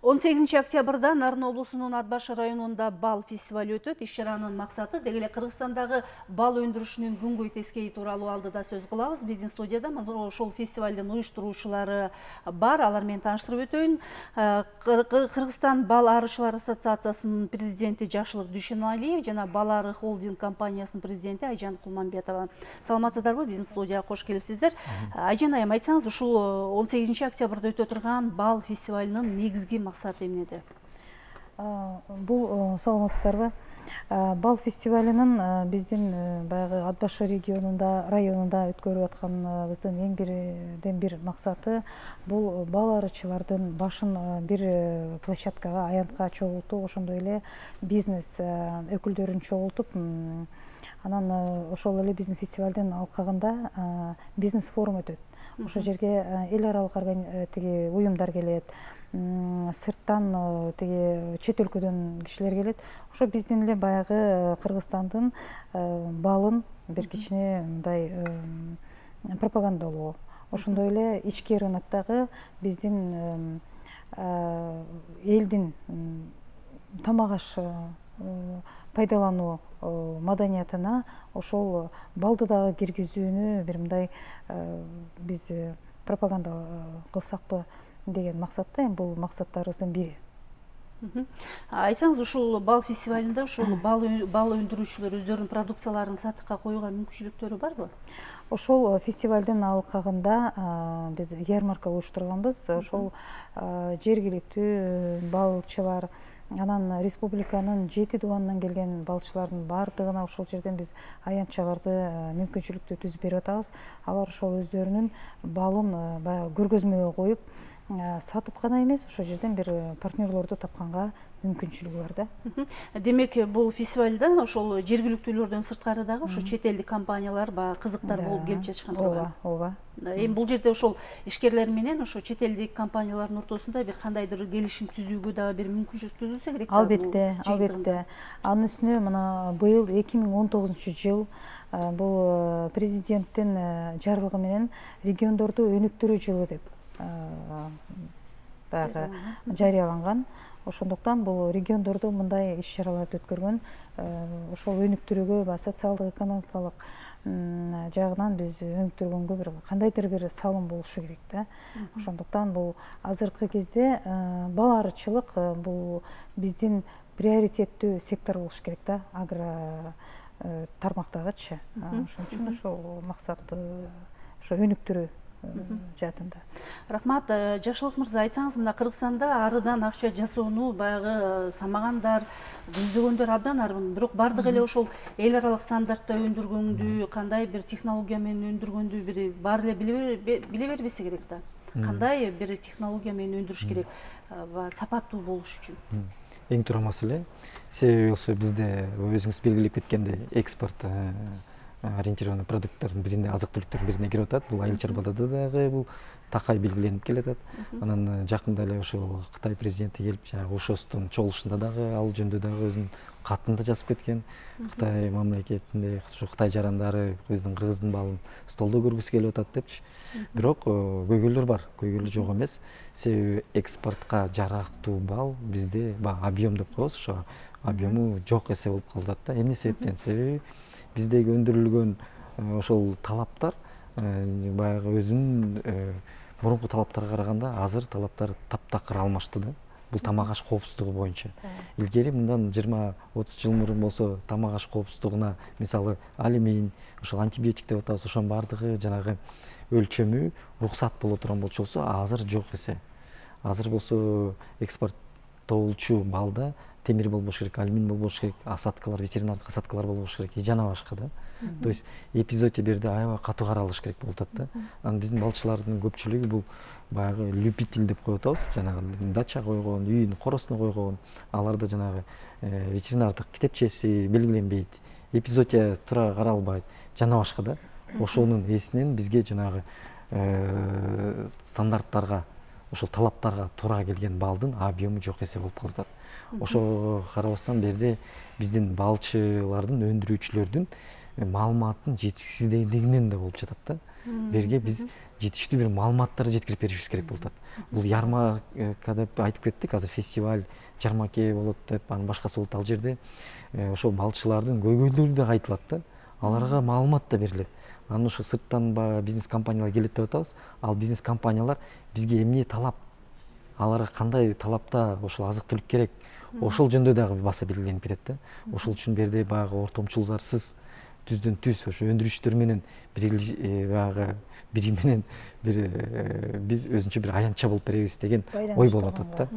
18 октябрда Нарын облусунун Ат Башы районунда бал фестиваль өтөт. Иш-чаранын максаты деги эле Кыргызстандагы бал өндүрүшүнүн күнгөй тескейи тууралуу алдыда сөз кылабыз. Биздин студияда ошол фестивалдын уюштуруучулары бар. Алар менен тааныштырып өтөйүн. Кыргызстан бал арычылар ассоциациясынын президенти Жакшылык Дүйшеналиев жана Бал ары холдинг компаниясынын президенти Айжан Кулманбетова. Саламатсыздарбы? Биздин студияга кош келипсиздер. Айжан айым, айтсаңыз, ушул 18 октябрда өтө турган бал фестивалынын негизги максаты эмнеде? Бул саламатсыздарбы? Бал фестивалынын биздин баягы Ат Башы районунда өткөрүп атканыбыздын эң бир максаты бул бал арычылардын башын бир площадкага, аянтка чогултуу, ошондой эле бизнес өкүлдөрүн чогултуп, анан ошол эле биздин фестивалдын алкагында бизнес форум өтөт. Ошол жерге эл аралык уюмдар келет, сырттан чет өлкөдөн кишилер келет. Ошо биздин эле баягы Кыргызстандын балын бир кичине мындай пропагандалоо. Ошондой эле ички рыноктогу биздин элдин тамак аш пайдалануу маданиятына ошол балды дагы киргизүүнү бир мындай биз пропаганда кылсакпы деген максатта, бул максаттарыбыздын бири. Айтсаңыз, ушул бал фестивалында ушул бал өндүрүүчүлөр өздөрүнүн продукцияларын сатыкка коюуга мүмкүнчүлүктөрү барбы? Ошол фестивалдын алкагында биз ярмарка уюштурганбыз. Ошол жергиликтүү балчылар, анан республиканын 7 дубанынан келген балчылардын баардыгына ошол жерден биз аянтчаларды мүмкүнчүлүктүү түзүп берип атабыз. Алар ошол өздөрүнүн балын баягы көргөзмөгө коюп, сатып гана эмес, ошол жерден бир партнерлорду тапканга мүмкүнчүлүгү бар да. Демек, бул фестивалда ошол жергиликтүүлөрдөн сырткары дагы ошо чет элдик компаниялар кызыктар болуп келип жатышкан турган. Ооба. Эми бул жерде ошол ишкерлер менен ошо чет элдик компаниялардын ортосунда бир кандайдыр келишим түзүүгө дагы бир мүмкүнчүлүк түзүлсө керек. Албетте. Анын үстүнө мына быйыл 2019-жыл бул президенттин жарлыгы менен региондорду өнүктүрүү жылы деп баягы жарыяланган. Ошондуктан бул региондордо мындай иш-чараларды өткөргөн, ошол өнүктүрүүгө, социалдык, экономикалык жагынан биз өнүктүргөнгө бир кандайдыр бир салым болушу керек да. Ошондуктан бул азыркы кезде бал арычылык бул биздин приоритеттүү сектор болуш керек да, агро тармактагычы. Ошон үчүн ошол максатты ошо өнүктүрүү жаатында. Рахмат. Жакшылык мырза, айтсаңыз, мына Кыргызстанда арыдан акча жасоону баягы самагандар, көздөгөндөр абдан арбын. Бирок бардыгы эле ошол эл аралык стандартта өндүргөндү, кандай бир технология менен өндүргөндү бир баары эле биле бербесе керек да. Кандай бир технология менен өндүрүш керек сапаттуу болуш үчүн? Эң туура маселе. Себеби ошо бизде өзүңүз белгилеп кеткендей экспорт ориентированный продукттардын бирине, азык-түлүктөрдүн бирине кирип атат. Бул айыл чарбада дагы бул такай белгиленип келатат. Анан жакында эле ошол Кытай президенти келип, жанагы ОШОСтун чогулушунда дагы ал жөнүндө дагы өзүнүн катын да жазып кеткен. Кытай мамлекетинде ушу Кытай жарандары биздин Кыргыздын балын столдо көргүсү келип атат депчи. Бирок көйгөйлөр бар, көйгөйлөр жок эмес. Себеби экспортко жарактуу бал бизде объем деп коебуз, ошо объему жок эсе болуп калып атат да. Эмне себептен? Себеби биздеги өндүрүлгөн ошол талаптар баягы өзүнүн мурунку талаптарга караганда азыр талаптар таптакыр алмашты да. Бул тамак аш коопсуздугу боюнча. Илгери мындан 20-30 жыл мурун болсо тамак аш коопсуздугуна мисалы алюмин, ошол антибиотик деп атабыз, ошонун баардыгы жанагы өлчөмү уруксат боло турган болчу болсо, азыр жок эсе. Азыр болсо экспорттолчу балда темир болбош керек, алюмин болбош керек, асаткалар, ветеринардык асаткалар болбош керек, и жана башка да. То есть эпизоотия берди аябай катуу каралыш керек болуп атат да. Анан биздин балчылардын көпчүлүгү бул баягы любитель деп коюп атабыз, жанагы дача койгон, үйүнүн коросуна койгон, аларда жанагы ветеринардык китепчеси белгиленбейт, эпизоотия туура каралбайт, жана башка да. Ошонун эсинен бизге жанагы стандарттарга, ошол талаптарга туура келген балдын объему жок эсе болуп калып атат. Ошого карабастан берде биздин балчылардын, өндүрүүчүлөрдүн маалыматтын жетишсиздигинен да болуп жатат да. Берге биз жетиштүү бир маалыматтарды жеткирип беришибиз керек болуп атат. Бул ярмарка деп айтып кеттик, азыр фестиваль, жармаке болот деп, анан башкасы болот. Ал жерде ошол балчылардын көйгөйлөрү да айтылат да. Аларга маалымат да берилет. Анан ошо сырттан бизнес компаниялар келет деп атабыз. Ал бизнес компаниялар бизге эмне талап, аларга кандай талапта ошол азык-түлүк керек, ошол жөнүндө дагы баса белгиленип кетет да. Ошол үчүн берде баягы ортомчулдарсыз түздөн түз ошо өндүрүштөр менен баягы бири менен биз өзүнчө бир аянтча болуп беребиз деген ой болуп атат да.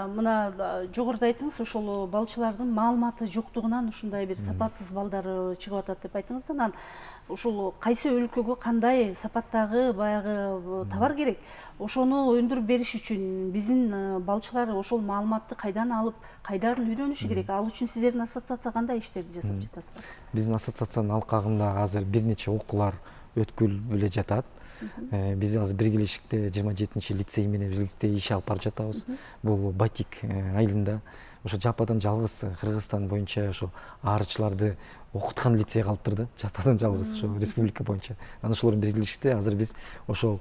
Мына жогоруда айттыңыз, ошол балчылардын маалыматы жоктугунан ушундай бир сапатсыз балдар чыгып атат деп айттыңыз да. Анан ушул кайсы өлкөгө кандай сапаттагы баягы товар керек, ошону өндүрүп бериш үчүн биздин балчылар ошол маалыматты кайдан алып, кайдан үйрөнүшү керек? Ал үчүн сиздердин ассоциация кандай иштерди жасап жатасыздар? Биздин ассоциациянын алкагында азыр бир нече окуулар өткүлүп эле жатат. Биз азыр биргелешикте 27-лицей менен биргеликте иш алып барып жатабыз. Бул Батик айылында. Ошо жападан жалгыз Кыргызстан боюнча ошо аарычыларды окуткан лицей калыптыр да, жападан жалгыз ошо республика боюнча. Анан ошолордун биргелешикте азыр биз ошол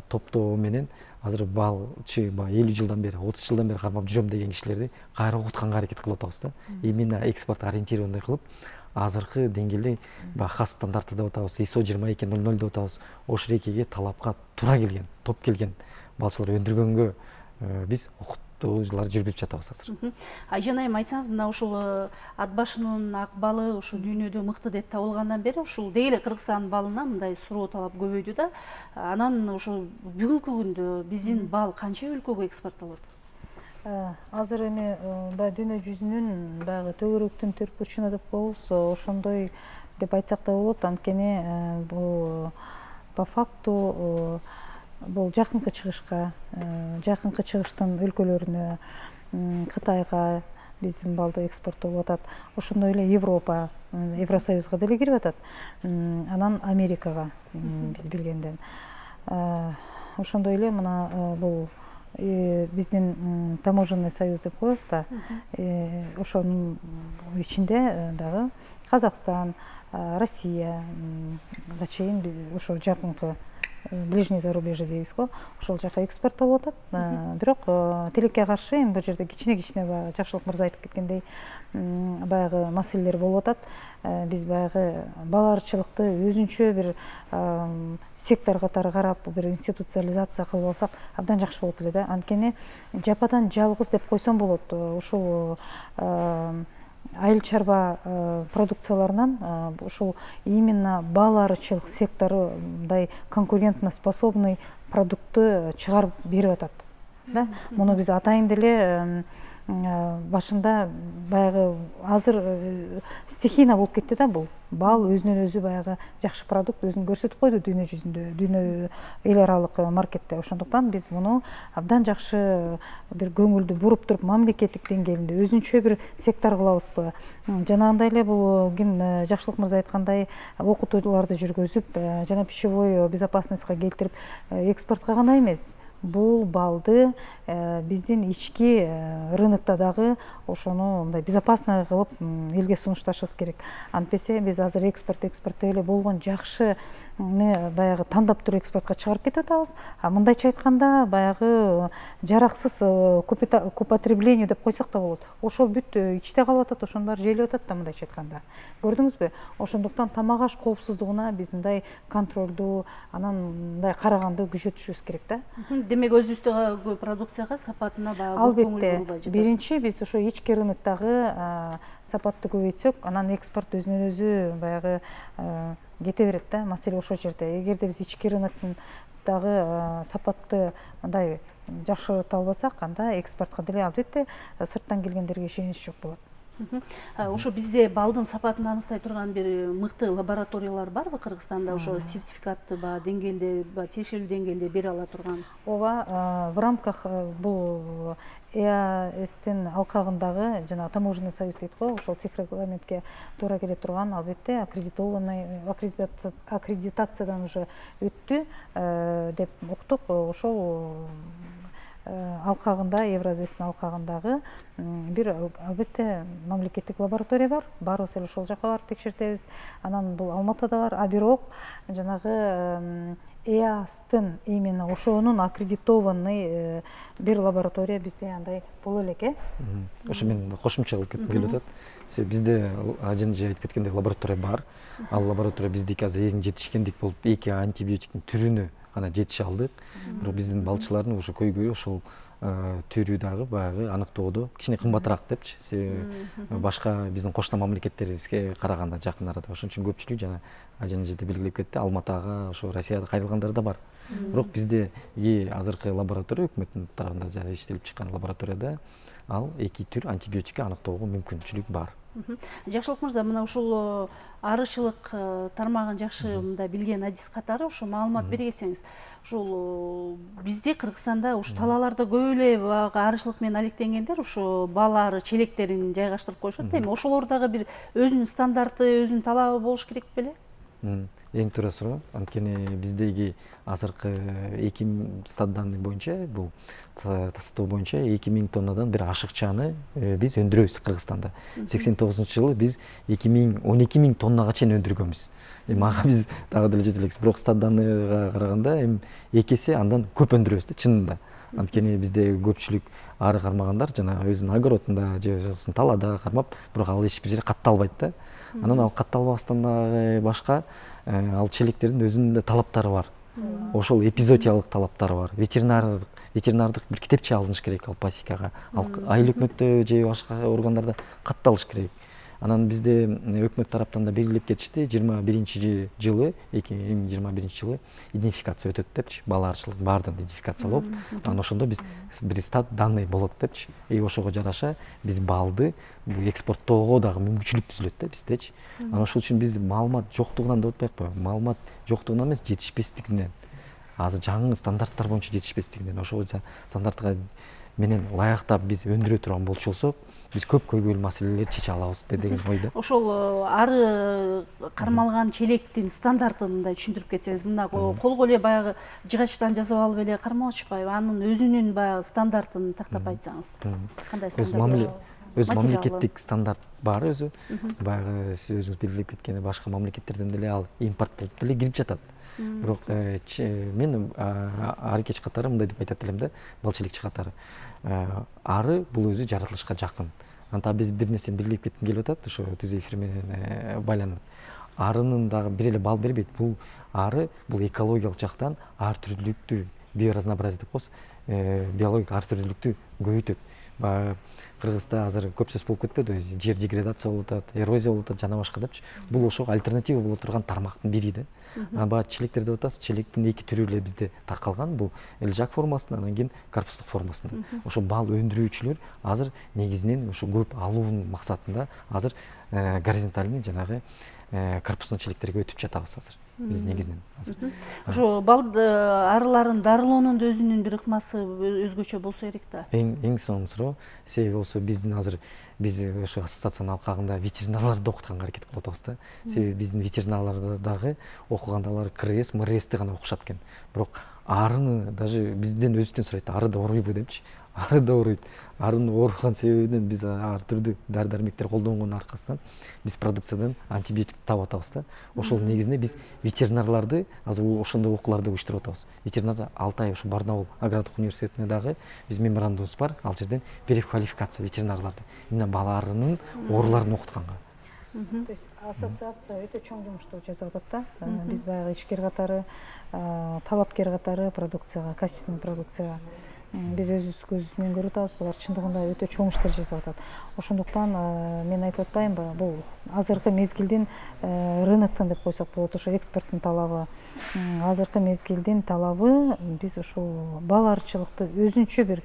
топтоо менен азыр балчы 50 жылдан бери, 30 жылдан бери кармап жүрөм деген кишилерди кайра окутканга аракет кылып атабыз да. Именно экспорт ориентированный кылып, азыркы деңгээлде ХАСП стандарты деп атабыз, ISO 2200 деп атабыз. Ошол экиге талапка туура келген, топ келген балчылар өндүргөнгө биз окутуулар жүргүзүп жатабыз азыр. Айжан айым, айтсаңыз, мына ушул ат башынын ак балы ошо дүйнөдө мыкты деп табылгандан бери ушул деги эле Кыргызстан балына мындай суроо талап көбөйдү да. Анан ошо бүгүнкү күндө биздин бал канча өлкөгө экспорттолот? Азыр эми баягы дүйнө жүзүнүн баягы төгөрөктүн төрт бурчуна деп коебуз, ошондой деп айтсак да болот. Анткени бул по факту бул жакынкы чыгыштын өлкөлөрүнө, Кытайга биздин балды экспорттолуп атат. Ошондой эле Европа, Евросоюзга деле кирип атат. Анан Америкага биз билгенден. Ошондой эле мына бул биздин таможенный союз деп коебуз да. Ошонун ичинде дагы Казакстан, Россия чейин ошо жакынкы ближний зарубежье дейбиз го, ошол жака экспорттолуп атат. Бирок тилекке каршы эми бул жерде кичине баягы Жакшылык мырза айтып кеткендей баягы маселелер болуп атат. Биз баягы бал арчылыкты өзүнчө бир сектор катары карап, бир институциализация кылып алсак абдан жакшы болот эле да. Анткени жападан жалгыз деп койсом болот. Ушул айыл чарба продукцияларынан ушул именно бал арычылык сектору мындай конкурентно способный продуктты чыгарып берип атат да. Муну биз атайын деле башында баягы азыр стихийно болуп кетти да. Бул бал өзүнөн өзү баягы жакшы продукт өзүн көрсөтүп койду дүйнө жүзүндө, дүйнө эл аралык маркетте. Ошондуктан биз муну абдан жакшы бир көңүлдү буруп туруп мамлекеттик деңгээлинде өзүнчө бир сектор кылабызбы. Жанагындай эле бул ким Жакшылык мырза айткандай окутууларды жүргүзүп, жана пищевой безопасностька келтирип экспортко гана эмес, бул балды биздин ички рынокто дагы ошону мындай безопасный кылып элге сунушташыбыз керек. Антпесе биз азыр экспорт деп эле болгон жакшы баягы тандап туруп экспортко чыгарып кетип атабыз. Мындайча айтканда баягы жараксыз к употреблению деп койсок да болот. Ошол бүт ичте калып атат, ошонун баары жейилип атат да, мындайча айтканда. Көрдүңүзбү? Ошондуктан тамак аш коопсуздугуна биз мындай контролду, анан мындай караганды күчөтүшүбүз керек да. Демек өзүбүздөгү продукцияга, сапатына багып көңүл бурулбай жатат. Биринчи биз ошо ички рыноктогу сапатты көбөйтсөк, анан экспорт өзүнөн өзү баягы кете берет да. Маселе ошол жерде. Эгерде биз ички рыноктун дагы сапатты мындай жакшырта албасак, анда экспортко деле албетте сырттан келгендерге ишенич жок болот. Ошо бизде балдын сапатын аныктай турган бир мыкты лабораториялар барбы Кыргызстанда? Ошо сертификатты деңгээлде, тиешелүү деңгээлде бере ала турган? Ооба, в рамках бул ЭАСтин алкагындагы жана таможенный союз дейт го, ошол техрегламентке туура келе турган, албетте аккредитациядан уже өттү деп уктук. Ошол алкагында, Евразэстин алкагындагы бир албетте мамлекеттик лаборатория бар. Баарыбыз эле ошол жака барып текшертебиз. Анан бул Алматыда бар, а бирок жанагы ЭАСтын именно ошонун аккредитованный бир лаборатория бизде андай боло элек. Ошо мен кошумча кылып кетким келип атат. Бизде Ажан эже айтып кеткендей лаборатория бар. Ал лаборатория биздики азыр эң жетишкендик болуп, 2 антибиотиктин түрүнө гана жетише алдык. Бирок биздин балчылардын ошо көйгөйү ошол түрү дагы баягы аныктоодо кичине кымбатыраак депчи. Себеби башка биздин кошто мамлекеттерибизге караганда жакын арада. Ошон үчүн көпчүлүк жана Ажан эже белгилеп кетти, Алматага, ошо Россияда кайрылгандар да бар. Бирок бизде азыркы лаборатория өкмөттүн тарабында жана иштелип чыккан лабораторияда ал 2 түр антибиотикти аныктоого мүмкүнчүлүк бар. Жакшылык мырза, мына ушул арышылык тармагын жакшы мындай билген адис катары ошо маалымат бере кетсеңиз. Ушул бизде Кыргызстанда ушу талааларда көп эле баягы арышылык менен алектенгендер ушу бал ары челектерин жайгаштырып коюшат да эми. Ошолор дагы бир өзүнүн стандарты, өзүнүн талабы болуш керек беле? Эң туура суроо. Анткени биздеги азыркы 2000 данный боюнча, бул тастоо боюнча 2000 тоннадан бир ашыкчаны биз өндүрөбүз Кыргызстанда. 89-жылы биз 12 000 тоннага чейин өндүргөнбүз. Ага биз дагы деле жете элекпиз. Бирок данныйга караганда эми 2 эсе андан көп өндүрөбүз да чынында. Анткени бизде көпчүлүк ары кармагандар жана өзүнүн огородунда же талаада кармап, бирок ал эч бир жерде катталбайт да. Анан ал катталбастан дагы башка ал челектердин өзүнүн да талаптары бар. Ошол эпизоотиялык талаптары бар. Ветеринардык бир китепче алыныш керек ал пасекага. Ал айыл өкмөттө же башка органдарда катталыш керек. Анан бизде өкмөт тараптан да белгилеп кетишти, 2021 жылы идентификация өтөт депчи, бал арычылык баардыгын идентификациялап, анан ошондо биз бир стат данный болот депчи. Ошого жараша биз балды экспорттоого дагы мүмкүнчүлүк түзүлөт да биздечи. Анан ошол үчүн биз маалымат жоктугунан деп атпайбы, маалымат жоктугунан эмес, жетишпестигинен. Азыр жаңы стандарттар боюнча жетишпестигинен, ошол стандартка менен ылайыктап биз өндүрө турган болчу биз көп көйгөйлүү маселелерди чече алабыз деген ойдо. Ошол ары кармалган челектин стандартын мындай түшүндүрүп кетсеңиз, мына колго эле баягы жыгачтан жазып алып эле кармап атышпайбы, анын өзүнүн баягы стандартын тактап айтсаңыз. Кандай стандарт? Өз мамлекеттик стандарт бар өзү. Баягы сиз өзүңүз белгилеп кеткендей, башка мамлекеттерден деле ал импорт болуп деле кирип жатат. Бирок мен аракеч катары мындай деп айтат элем да, бал челекчи катары. Ары бул өзү жаратылышка жакын. Анда биз бир нерсени белгилеп кетким келип атат, ошо түз эфир менен байланып. Арынын дагы бир эле бал бербейт. Бул ары бул экологиялык жактан ар түрлүүлүктү, биоразнообразие деп коебуз, биологик ар түрлүүлүктү көбөйтөт. Кыргызда азыр көп сөз болуп кетпеди, жер деградация болуп атат, эрозия болуп атат жана башка депчи. Бул ошого альтернатива боло турган тармактын бири да. Баягы челектер деп атасыз, челектин 2 түрү эле бизде таркалган, бул элжак формасында, анан кийин корпустук формасында. Ошо бал өндүрүүчүлөр азыр негизинен ошо көп алуунун максатында азыр горизонтальный жанагы корпусный челектерге өтүп жатабыз азыр. Биз негизинен азыр. Ошо бал арыларын дарылоонун да өзүнүн бир ыкмасы өзгөчө болсо керек да. Эң сонун суроо. Себеби болсо биздин азыр биз ошо ассоциациянын алкагында ветеринарларды окутканга аракет кылып атабыз да. Себеби биздин ветеринарларды дагы окуганда алар КРС, МРСти гана окушат экен. Бирок арыны даже бизден өзүбүздөн сурайт, ары да ооруйбу депчи. Ары да ооруйт. Арынын ооруган себебинен биз ар түрдүү дары-дармектер колдонгондун аркасынан биз продукциядан антибиотик таап атабыз да. Ошол негизинде биз ветеринарларды азыр ошондой окууларды уюштуруп атабыз. Ветеринар Алтай ошо Барнаул агрардык университетине дагы биз меморандумубуз бар. Ал жерден переквалификация ветеринарларды именно бал арынын ооруларын окутканга. То есть ассоциация өтө чоң жумушту жасап атат да. Биз баягы ишкер катары, талапкер катары продукцияга, качественный продукцияга биз өзүбүз көзүбүз менен көрүп атабыз, булар чындыгында өтө чоң иштер жасап атат. Ошондуктан мен айтып атпаймынбы, бул азыркы мезгилдин рыноктон деп койсок болот, ошо экспорттун талабы, азыркы мезгилдин талабы биз ушул бал арычылыкты өзүнчө бир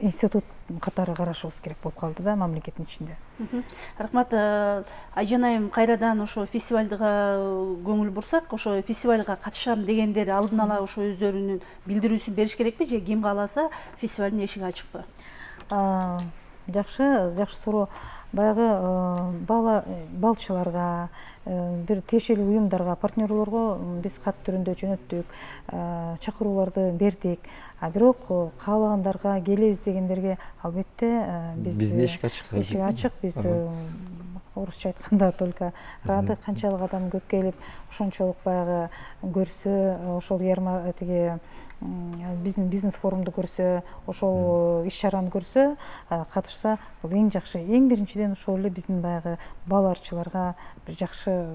институт катары карашыбыз керек болуп калды да мамлекеттин ичинде. Рахмат. Айжан айым, кайрадан ошо фестивалга көңүл бурсак, ошо фестивалга катышам дегендер алдын ала ошо өздөрүнүн билдирүүсүн бериш керекпи же ким кааласа фестивалдын эшиги ачыкпы? Жакшы суроо. баягы балчыларга, бир тиешелүү уюмдарга, партнерлорго биз кат түрүндө жөнөттүк, чакырууларды бердик. Бирок каалагандарга, келебиз дегендерге албетте биздин эшик ачык. Эшик ачык. Биз орусча айтканда только рады. Канчалык адам көп келип, ошончолук баягы көрсө, ошол тиги биздин бизнес форумду көрсө, ошол иш-чараны көрсө, катышса, бул эң жакшы. Эң биринчиден ошол эле биздин баягы бал арчыларга бир жакшы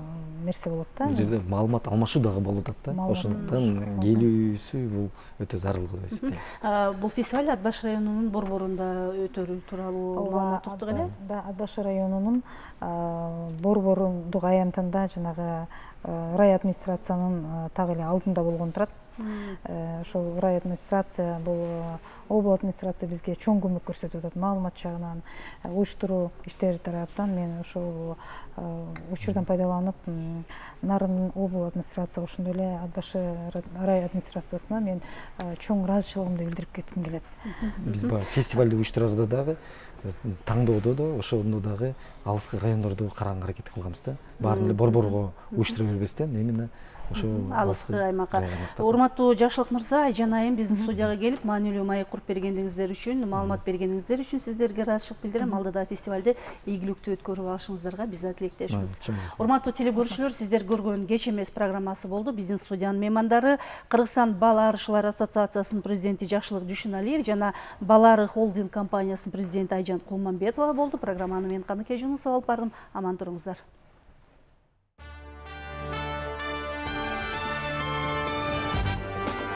нерсе болот да. Бул жерде маалымат алмашуу дагы болуп атат да. Ошондуктан келүүсү бул өтө зарыл деп эсептейм. Бул фестиваль Ат Баш районунун борборунда өтөрү тууралуу маалымат уктук эле. Да, Ат Баш районунун борборундук аянтында жанагы рай администрациянын так эле алдында болгон турат. Ошол рай администрация, бул обл администрация бизге чоң көмөк көрсөтүп атат маалымат жагынан, уюштуруу иштери тараптан. Мен ошол учурдан пайдаланып, Нарын обл администрация, ошондой эле Ат Баш рай администрациясына мен чоң ыраазычылыгымды билдирип кетким келет. Биз баягы фестивалды уюштурарда дагы таңдоодо да ошондо дагы алыскы райондорду караганга аракет кылганбыз да. Баарын эле борборго уюштура бербестен именно ошол алыскы аймакка. Урматтуу Жакшылык мырза, Айжан айым биздин студияга келип, маанилүү маек куруп бергендиңиздер үчүн, маалымат бергениңиздер үчүн сиздерге ыраазычылык билдирем. Алдыда фестивалды ийгиликтүү өткөрүп алышыңыздарга биз да тилектешпиз. Урматтуу теле-көрүүчүлөр, сиздер көргөн Кеч эмес программасы болду. Биздин студиянын меймандары Кыргызстан бал арышылар ассоциациясынын президенти Жакшылык Дүйшүналиев жана Балары холдинг компаниясынын президенти Айжан Кулманбетова болду. Программаны мен Каныке Жунусова алып бардым. Аман туруңуздар.